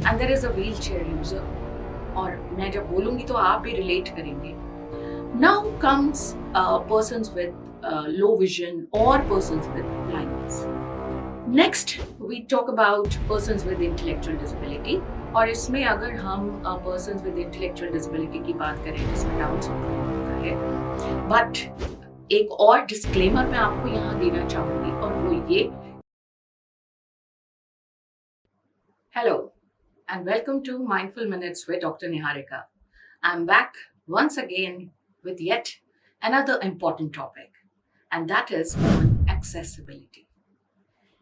And there is a wheelchair user, और मैं जब बोलूंगी तो आप भी रिलेट करेंगे. Now comes persons with low vision or persons with blindness. Next we talk about persons with intellectual disability. और इसमें अगर हम persons with intellectual disability की बात करें जिसमें डाउन सिंड्रोम होता है, बट एक और डिस्क्लेमर मैं आपको यहाँ देना चाहूंगी, और वो ये. Hello and welcome to Mindful Minutes with Dr. Niharika. I'm back once again with yet another important topic, and that is on accessibility.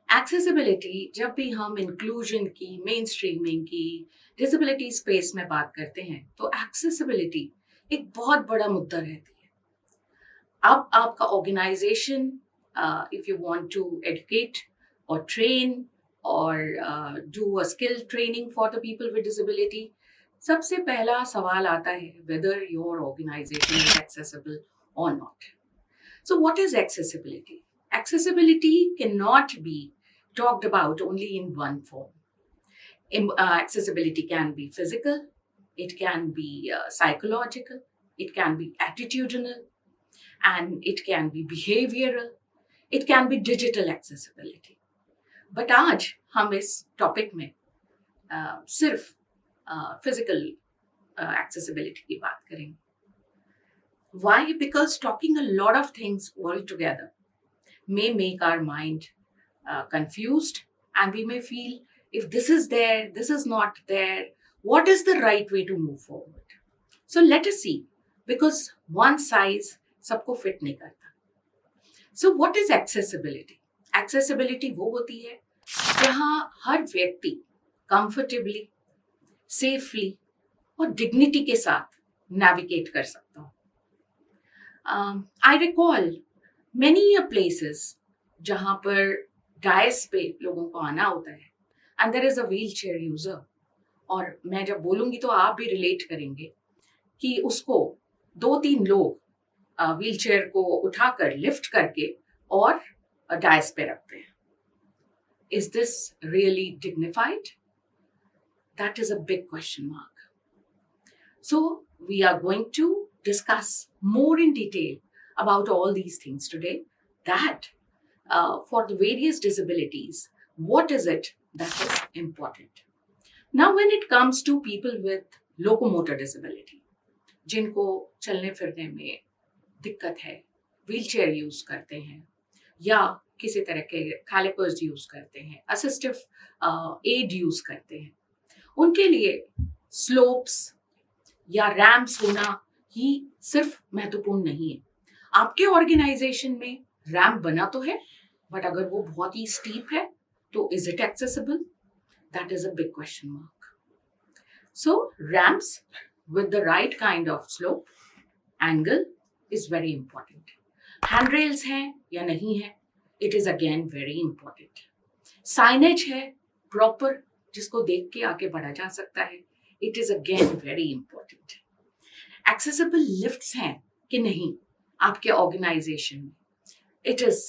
Accessibility, जब भी हम इंक्लूजन की, मेन स्ट्रीमिंग की, डिसेबिलिटी स्पेस में बात करते हैं तो accessibility एक बहुत बड़ा मुद्दा रहती है. अब आपका organization, if you want to educate और ट्रेन और do a skill training for the people with disability, सबसे पहला सवाल आता है whether your organization is accessible और not. So what is accessibility? Accessibility cannot be talked about only in one form. Accessibility can be physical, it can be psychological, it can be attitudinal, and it can be behavioral, it can be digital accessibility. But आज हम इस topic में सिर्फ physical accessibility की बात करेंगे. Why? Because talking a lot of things all together may make our mind confused, and we may feel if this is there, this is not there, what is the right way to move forward? So let us see, because one size सबको fit नहीं करता. So what is accessibility? Accessibility वो होती है जहाँ हर व्यक्ति comfortably, safely और dignity के साथ navigate कर सकता हो. I recall many places जहाँ पर डायस पे लोगों को आना होता है, and there is a wheelchair user, और मैं जब बोलूंगी तो आप भी रिलेट करेंगे कि उसको 2-3 लोग व्हीलचेयर को उठाकर लिफ्ट करके और डायस पे रखते हैं. Is this really dignified? That is a big question mark. So we are going to discuss more in detail about all these things today, that for the various disabilities, what is it that is important? Now when it comes to people with locomotor disability, जिनको चलने फिरने में दिक्कत है, wheelchair use करते हैं या किसी तरह के कैलिपर्स यूज करते हैं, असिस्टिव एड यूज करते हैं, उनके लिए स्लोप्स या रैम्प्स होना ही सिर्फ महत्वपूर्ण नहीं है. आपके ऑर्गेनाइजेशन में रैम्प बना तो है, बट अगर वो बहुत ही स्टीप है तो is it accessible? That is a big question mark. So ramps with the right kind of slope, angle is very important. Handrails हैं या नहीं है, it is again very important. Signage है proper, जिसको देख के आगे बढ़ा जा सकता है, it is again very important. Accessible lifts हैं कि नहीं आपके ऑर्गेनाइजेशन में, it is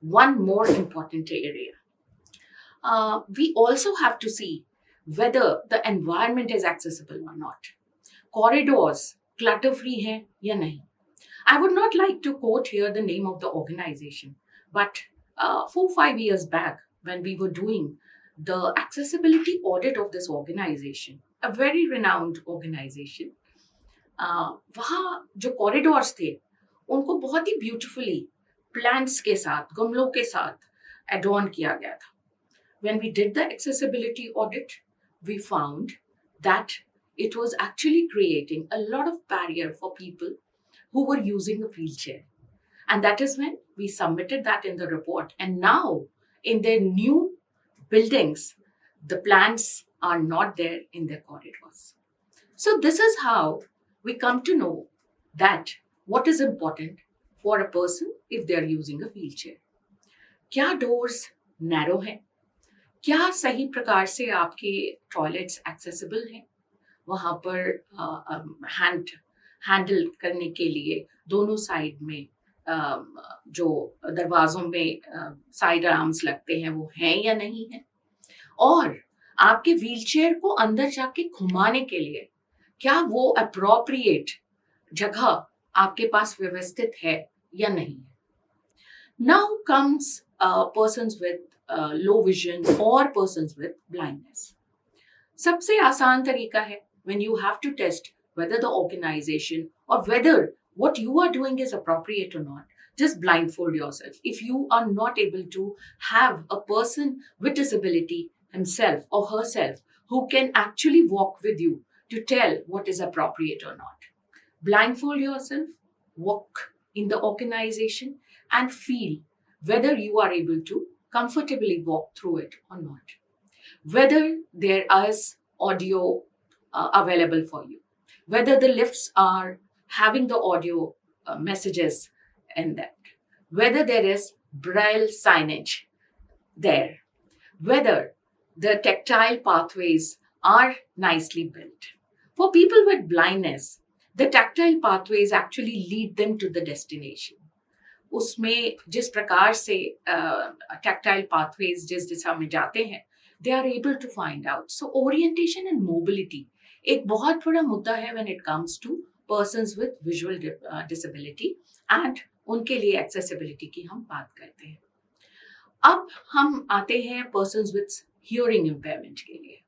one more important area. We also have to see whether the environment is accessible or not. Corridors clutter free हैं या नहीं. I would not like to quote here the name of the organization, but 4-5 years back when we were doing the accessibility audit of this organization, a very renowned organization, वहाँ जो corridors थे उनको बहुत ही beautifully plants के साथ, गमलों के साथ adorn किया गया था. When we did the accessibility audit, we found that it was actually creating a lot of barrier for people who were using a wheelchair. And that is when we submitted that in the report. And now in their new buildings, the plants are not there in their corridors. So this is how we come to know that what is important for a person if they are using a wheelchair. क्या doors narrow हैं? क्या सही प्रकार से आपके toilets accessible हैं? वहाँ पर हैंडल करने के लिए दोनों साइड में जो दरवाज़ों में साइड आर्म्स लगते हैं वो हैं या नहीं है? और आपके व्हीलचेयर को अंदर जाके घुमाने के लिए क्या वो अप्रोप्रिएट जगह आपके पास व्यवस्थित है या नहीं है. Now comes persons with low vision और पर्सन्स विद ब्लाइंडनेस. सबसे आसान तरीका है when you have to test whether the organization or whether what you are doing is appropriate or not. Just blindfold yourself. If you are not able to have a person with disability himself or herself who can actually walk with you to tell what is appropriate or not, blindfold yourself, walk in the organization, and feel whether you are able to comfortably walk through it or not. Whether there is audio available for you, whether the lifts are having the audio messages in that, whether there is braille signage there, whether the tactile pathways are nicely built. For people with blindness, the tactile pathways actually lead them to the destination. उसमें जिस प्रकार से tactile pathways जिस दिशा में जाते हैं, they are able to find out. So orientation and mobility एक बहुत बड़ा मुद्दा है when it comes to persons with visual disability and उनके लिए accessibility की हम बात करते हैं. अब हम आते हैं persons with hearing impairment के लिए.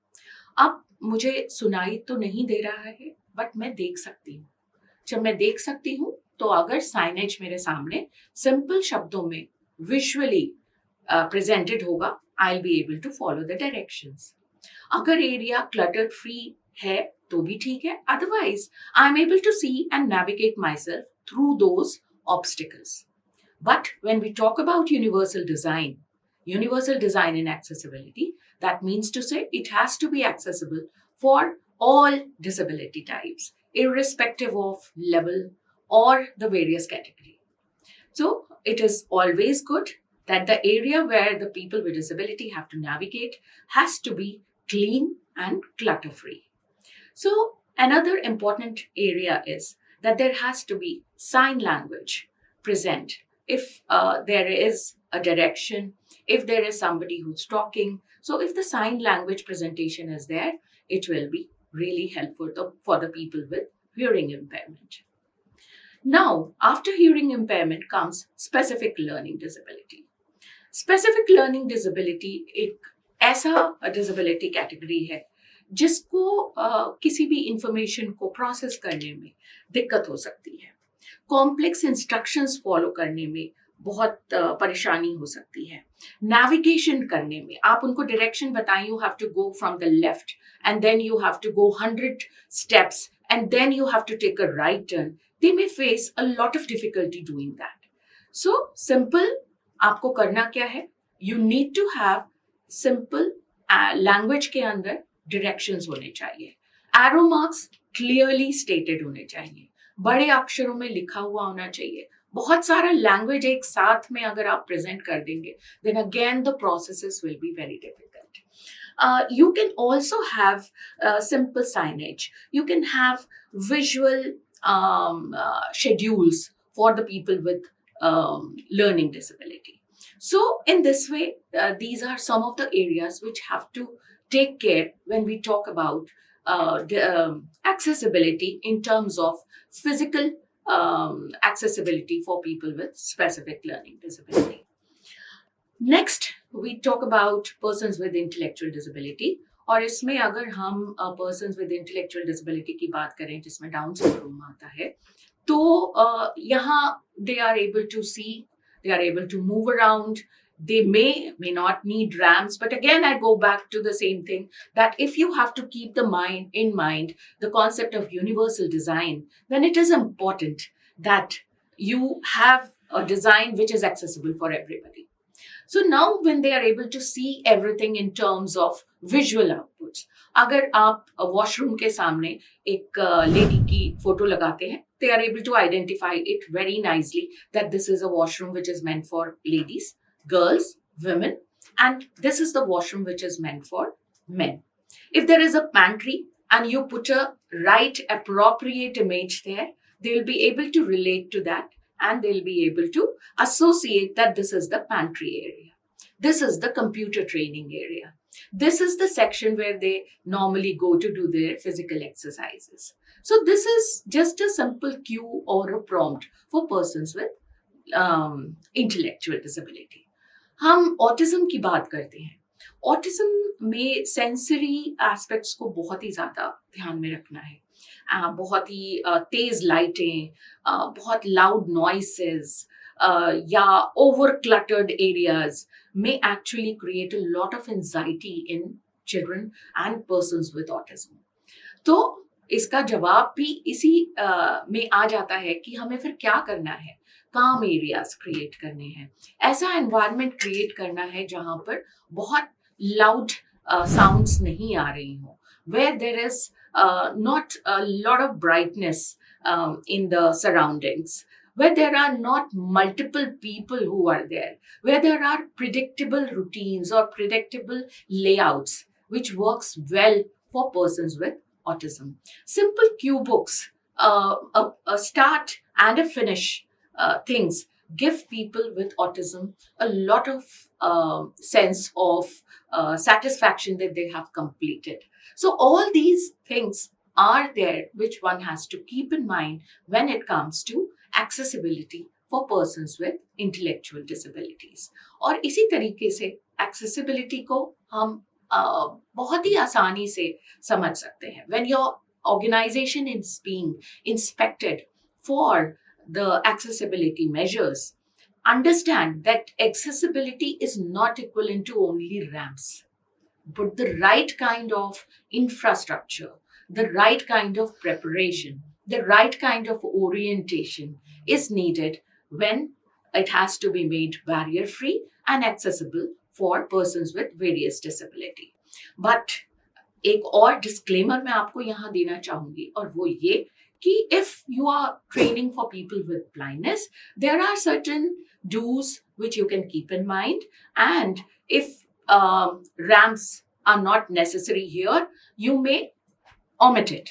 अब मुझे सुनाई तो नहीं दे रहा है, बट मैं देख सकती हूँ. जब मैं देख सकती हूँ तो अगर साइनेज मेरे सामने सिंपल शब्दों में विजुअली प्रेजेंटेड होगा, I will be able to follow the directions. अगर एरिया क्लटर फ्री है तो भी ठीक है, otherwise I am able to see and navigate myself through those obstacles. But when we talk about universal design in accessibility, that means to say it has to be accessible for all disability types, irrespective of level or the various category. So it is always good that the area where the people with disability have to navigate has to be clean and clutter-free. So another important area is that there has to be sign language present. If there is a direction, if there is somebody who's talking, so if the sign language presentation is there, it will be really helpful for the people with hearing impairment. Now, after hearing impairment comes specific learning disability. Specific learning disability एक ऐसा disability category है जिसको किसी भी information को process करने में दिक्कत हो सकती है. कॉम्प्लेक्स इंस्ट्रक्शंस फॉलो करने में बहुत परेशानी हो सकती है. नेविगेशन करने में आप उनको डायरेक्शन बताएं, you have to go from the left and then you have to go 100 steps and then you have to take a right turn. They may face a lot of difficulty doing that. So simple आपको करना क्या है, you need to have simple language के अंदर directions होने चाहिए. Arrow marks clearly stated होने चाहिए, बड़े अक्षरों में लिखा हुआ होना चाहिए. बहुत सारा लैंग्वेज एक साथ में अगर आप प्रेजेंट कर देंगे, then again the processes will be very difficult. You can also have simple signage. You can have visual schedules for the people with learning disability. So in this way, these are some of the areas which have to take care when we talk about accessibility in terms of physical accessibility for people with specific learning disability. Next, we talk about persons with intellectual disability. और इसमें अगर हम persons with intellectual disability की बात करें जिसमें down syndrome आता है, तो यहाँ they are able to see, they are able to move around. They may not need ramps, but again I go back to the same thing, that if you have to keep in mind the concept of universal design, then it is important that you have a design which is accessible for everybody. So now when they are able to see everything in terms of visual outputs, अगर आप washroom के सामने एक lady की photo लगाते हैं, they are able to identify it very nicely that this is a washroom which is meant for ladies, girls, women, and this is the washroom which is meant for men. If there is a pantry and you put a right appropriate image there, they will be able to relate to that and they'll be able to associate that this is the pantry area. This is the computer training area. This is the section where they normally go to do their physical exercises. So this is just a simple cue or a prompt for persons with intellectual disability. हम autism की बात करते हैं. Autism में sensory aspects को बहुत ही ज़्यादा ध्यान में रखना है. बहुत ही तेज लाइटें, बहुत लाउड नॉइसेस या over cluttered areas may actually create a lot of anxiety in children and persons with autism. तो इसका जवाब भी इसी में आ जाता है कि हमें फिर क्या करना है. काम एरियाज क्रिएट करने हैं, ऐसा एनवायरनमेंट क्रिएट करना है जहाँ पर बहुत लाउड साउंड्स नहीं आ रही हों, where there is not a lot of brightness in the surroundings, where there are not multiple people who are there, where there are predictable routines or predictable layouts which works well for persons with autism. Simple cue books, a start and a finish things give people with autism a lot of sense of satisfaction that they have completed. So all these things are there which one has to keep in mind when it comes to accessibility for persons with intellectual disabilities. और इसी तरीके से accessibility को हम बहुत ही आसानी से समझ सकते हैं. When your organization is being inspected for the accessibility measures, understand that accessibility is not equivalent to only ramps, but the right kind of infrastructure, the right kind of preparation, the right kind of orientation is needed when it has to be made barrier free and accessible for persons with various disability. But एक और disclaimer मैं आपको यहाँ देना चाहूंगी, और वो ये कि if you are training for people with blindness, there are certain do's which you can keep in mind, and if ramps are not necessary here, you may omit it.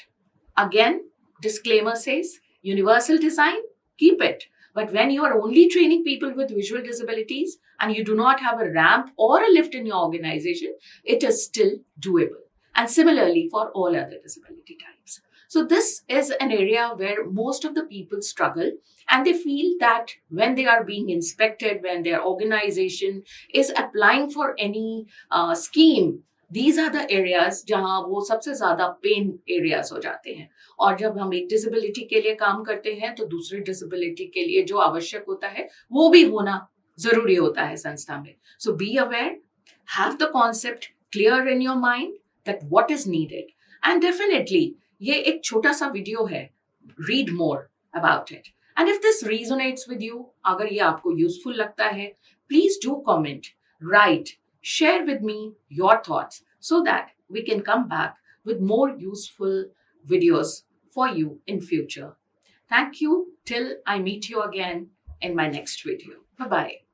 Again, disclaimer says universal design, keep it. But when you are only training people with visual disabilities and you do not have a ramp or a lift in your organization, it is still doable. And similarly for all other disability types. So this is an area where most of the people struggle, and they feel that when they are being inspected, when their organization is applying for any scheme, these are the areas जहाँ वो सबसे ज़्यादा pen areas हो जाते हैं. और जब हम एक डिसेबिलिटी के लिए काम करते हैं तो दूसरे डिसेबिलिटी के लिए जो आवश्यक होता है वो भी होना जरूरी होता है संस्था में. So be aware, have the concept clear in your mind that what is needed, and definitely ये एक छोटा सा वीडियो है, read more about it. And if this resonates with you, अगर ये आपको useful लगता है, please do comment, write, share with me your thoughts so that we can come back with more useful videos for you in future. Thank you till I meet you again in my next video. Bye-bye.